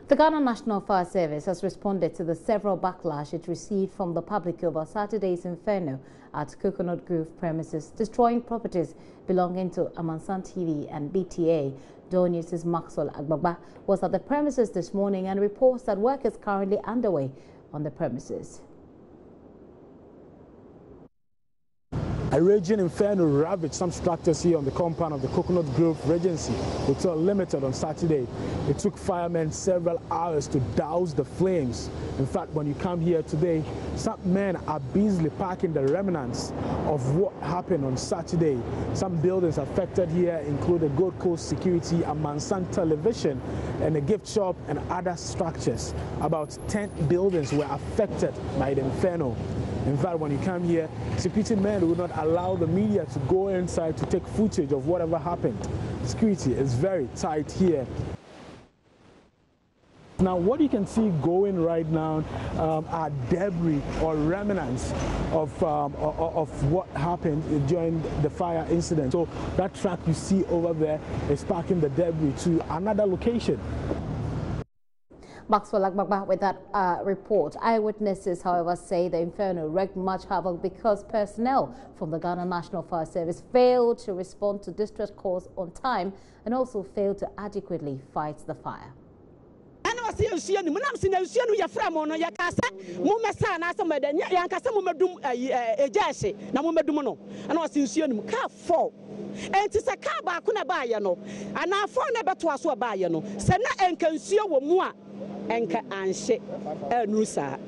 The Ghana National Fire Service has responded to the several backlash it received from the public over Saturday's inferno at Coconut Grove premises, destroying properties belonging to Amansan TV and BTA. Dawn News' Maxwell Agbagba was at the premises this morning and reports that work is currently underway on the premises. A raging inferno ravaged some structures here on the compound of the Coconut Grove Regency Hotel Limited on Saturday. It took firemen several hours to douse the flames. In fact, when you come here today, some men are busily packing the remnants of what happened on Saturday. Some buildings affected here include the Gold Coast Security, a Mansan television, and a gift shop and other structures. About 10 buildings were affected by the inferno. In fact, when you come here, security men will not allow the media to go inside to take footage of whatever happened. Security is very tight here. Now, what you can see going right now are debris or remnants of what happened during the fire incident. So that truck you see over there is packing the debris to another location. Maxwell Agbagba with that report. Eyewitnesses, however, say the inferno wreaked much havoc because personnel from the Ghana National Fire Service failed to respond to distress calls on time and also failed to adequately fight the fire. Enka anshe nusa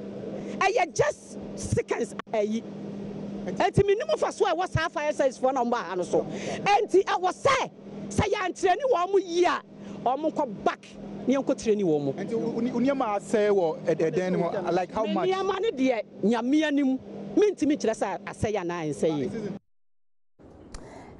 eye just seconds ayi enti minimu faso e was half fire service for number ano so enti I was say ya ntreni wo mu yi a o mu ko back ni enko treni wo mu enti unyama say wo eden like how much nyama ne de nyame anim mintimi kire say asay ya na ansay.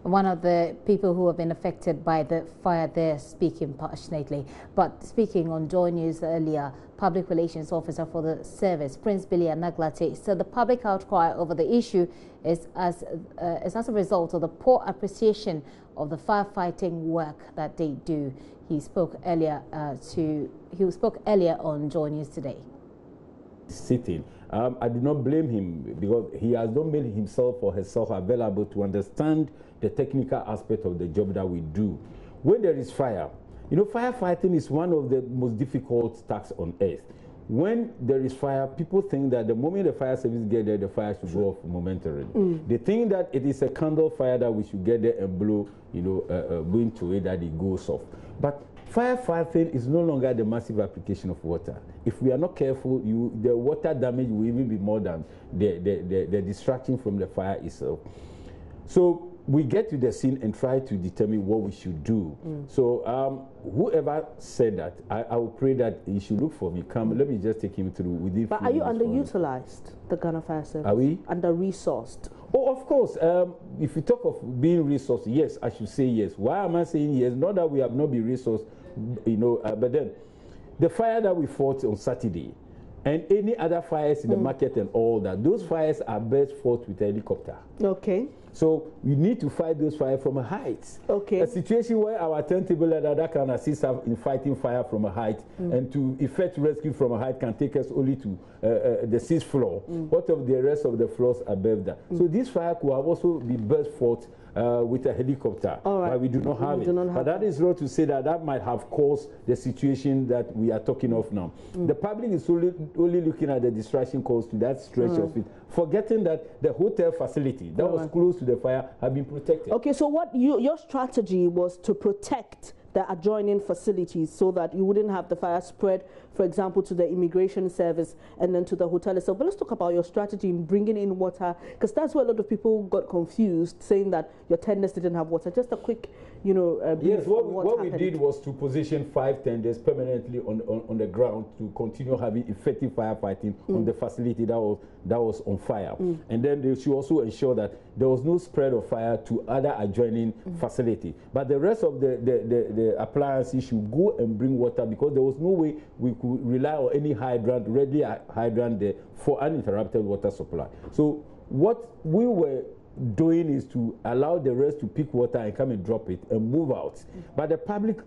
One of the people who have been affected by the fire there speaking passionately. But speaking on Joy News earlier, Public Relations Officer for the service, Prince Billy Anaglate, said the public outcry over the issue is as a result of the poor appreciation of the firefighting work that they do. He spoke earlier on Joy News today. Sitting. I do not blame him because he has not made himself or herself available to understand the technical aspect of the job that we do. When there is fire, you know, firefighting is one of the most difficult tasks on earth. When there is fire, people think that the moment the fire service get there, the fire should go off momentarily. They think that it is a candle fire that we should get there and blow, you know, wind to it that it goes off. But firefighting is no longer the massive application of water. If we are not careful, the water damage will even be more than the distraction from the fire itself. So we get to the scene and try to determine what we should do. So whoever said that, I will pray that he should look for me. Come, let me just take him through. But are you underutilized, the Ghana Fire Service? Are we? Under-resourced? Oh, of course. If you talk of being resourced, yes, I should say yes. Why am I saying yes? Not that we have not been resourced, you know, but then the fire that we fought on Saturday and any other fires in the market and all that, those fires are best fought with a helicopter. Okay. So we need to fight those fires from a height. Okay. A situation where our turntable ladder can assist us in fighting fire from a height and to effect rescue from a height can take us only to the 6th floor. What of the rest of the floors above that? So this fire could have also been best fought with a helicopter, but we do not have it. But that is not to say that that might have caused the situation that we are talking of now. The public is only looking at the distraction caused to that stretch of it, forgetting that the hotel facility that was close to the fire had been protected. Okay, so what your strategy was to protect the adjoining facilities so that you wouldn't have the fire spread, for example, to the immigration service and then to the hotel itself. But let's talk about your strategy in bringing in water, because that's where a lot of people got confused, saying that your tenders didn't have water. Just a quick, you know, yes, what we did was to position 5 tenders permanently on the ground to continue having effective firefighting on the facility that was on fire. And then they should also ensure that there was no spread of fire to other adjoining facility. But the rest of the appliances should go and bring water, because there was no way we could rely on any hydrant, readily hydrant there for uninterrupted water supply. So what we were doing is to allow the rest to pick water and come and drop it and move out. But the public,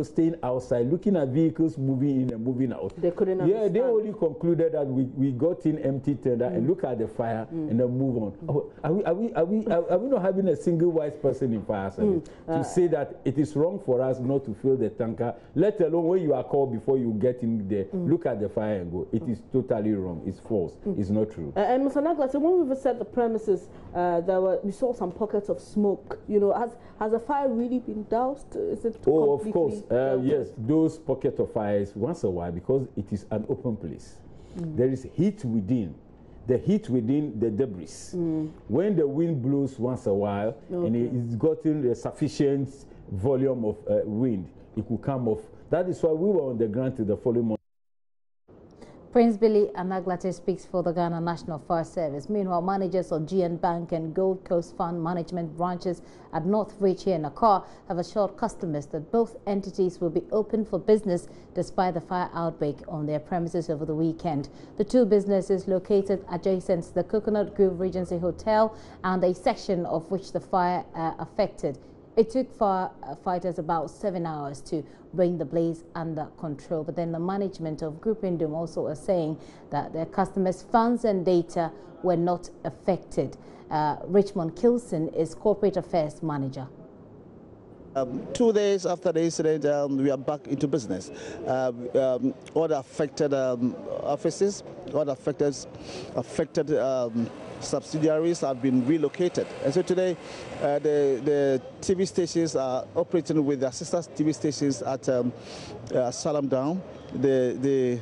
staying outside, looking at vehicles moving in and moving out. They couldn't understand. They only concluded that we got in empty tender and look at the fire and then move on. Oh, are we not having a single wise person in fire service to say that it is wrong for us not to fill the tanker, let alone when you are called before you get in there, look at the fire and go. It is totally wrong. It's false. It's not true. And Mr. Nagla, so when we visited the premises, we saw some pockets of smoke. Has the fire really been doused? Is it of course. Yes, those pockets of fires once a while, because it is an open place. There is heat within. The heat within the debris. When the wind blows once a while and it's gotten a sufficient volume of wind, it could come off. That is why we were on the ground till the following morning. Prince Billy Anaglate speaks for the Ghana National Fire Service. Meanwhile, managers of GN Bank and Gold Coast Fund Management branches at Northridge here in Accra have assured customers that both entities will be open for business despite the fire outbreak on their premises over the weekend. The two businesses located adjacent to the Coconut Grove Regency Hotel and a section of which the fire affected. It took firefighters about 7 hours to bring the blaze under control. But then the management of Group Indom also are saying that their customers' funds and data were not affected. Richmond Kilson is Corporate Affairs Manager. 2 days after the incident, we are back into business. All the affected offices, all the affected subsidiaries have been relocated. And so today, the TV stations are operating with the sister TV stations at Salam Down. The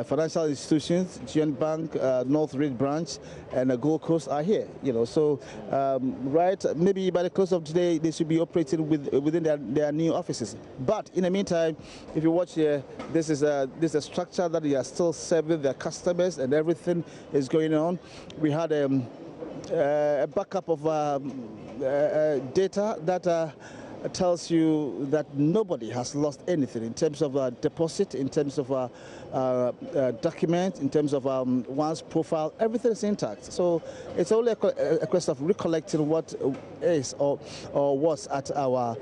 financial institutions, GN Bank, Northridge branch, and the Gold Coast are here. So right, maybe by the close of today, they should be operating within their new offices. But in the meantime, if you watch here, this is a structure that they are still serving their customers, and everything is going on. We had a backup of data that tells you that nobody has lost anything in terms of deposit, in terms of document, in terms of one's profile. Everything is intact. So it's only a question of recollecting what is or was at our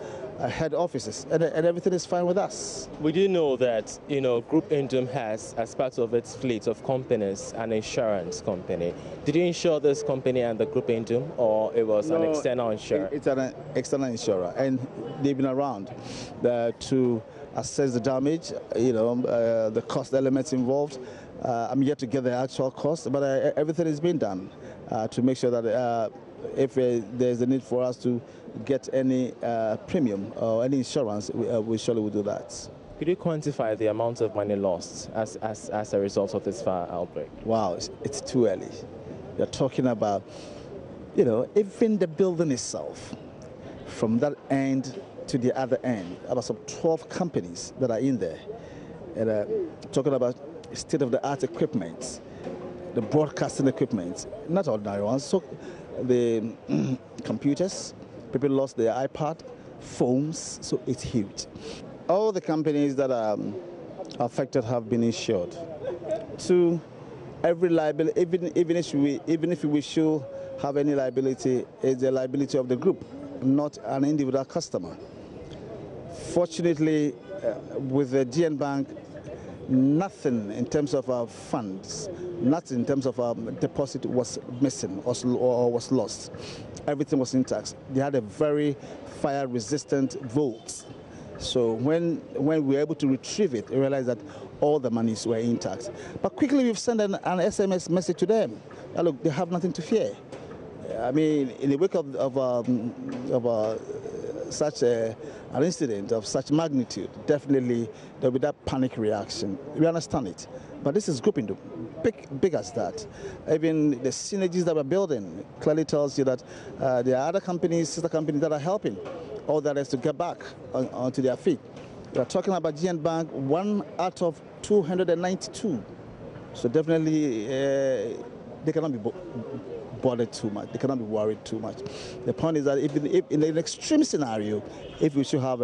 head offices, and everything is fine with us. We do know that Group Indom has, as part of its fleet of companies, an insurance company. Did you insure this company and the Group Indom, or it was an external insurer? It's an external insurer, and they've been around to assess the damage, the cost elements involved. I'm yet to get the actual cost, but everything is being done to make sure that if there's a need for us to get any premium or any insurance, we surely will do that. Could you quantify the amount of money lost as a result of this fire outbreak? Wow, it's too early. You're talking about, even the building itself, from that end to the other end, about some 12 companies that are in there. And talking about state-of-the-art equipment, the broadcasting equipment, not ordinary ones. So the computers, people lost their iPad, phones, so it's huge. All the companies that are affected have been insured. To every liability, even if we should have any liability, it's the liability of the group, not an individual customer. Fortunately, with the GN Bank, nothing in terms of our funds, nothing in terms of our deposit was missing or was lost. Everything was intact. They had a very fire-resistant vault. So when we were able to retrieve it, we realized that all the monies were intact. But quickly we've sent an SMS message to them. Look, they have nothing to fear. I mean, in the wake of such an incident of such magnitude, definitely there'll be that panic reaction. We understand it. But this is Group Indom, big as that. Even the synergies that we're building clearly tells you that there are other companies, sister companies that are helping all that is to get back onto their feet. We're talking about GN Bank, 1 out of 292. So definitely they cannot be bothered too much. They cannot be worried too much. The point is that if in an extreme scenario, if we should have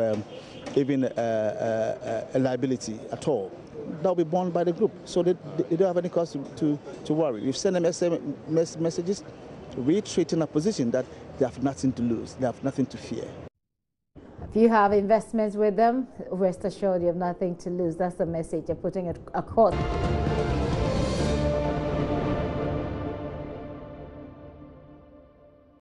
even a liability at all, that will be borne by the group. So they don't have any cause to worry. We've sent them SMS messages. reiterating a position that they have nothing to lose, they have nothing to fear. If you have investments with them, rest assured you have nothing to lose. That's the message you're putting it across.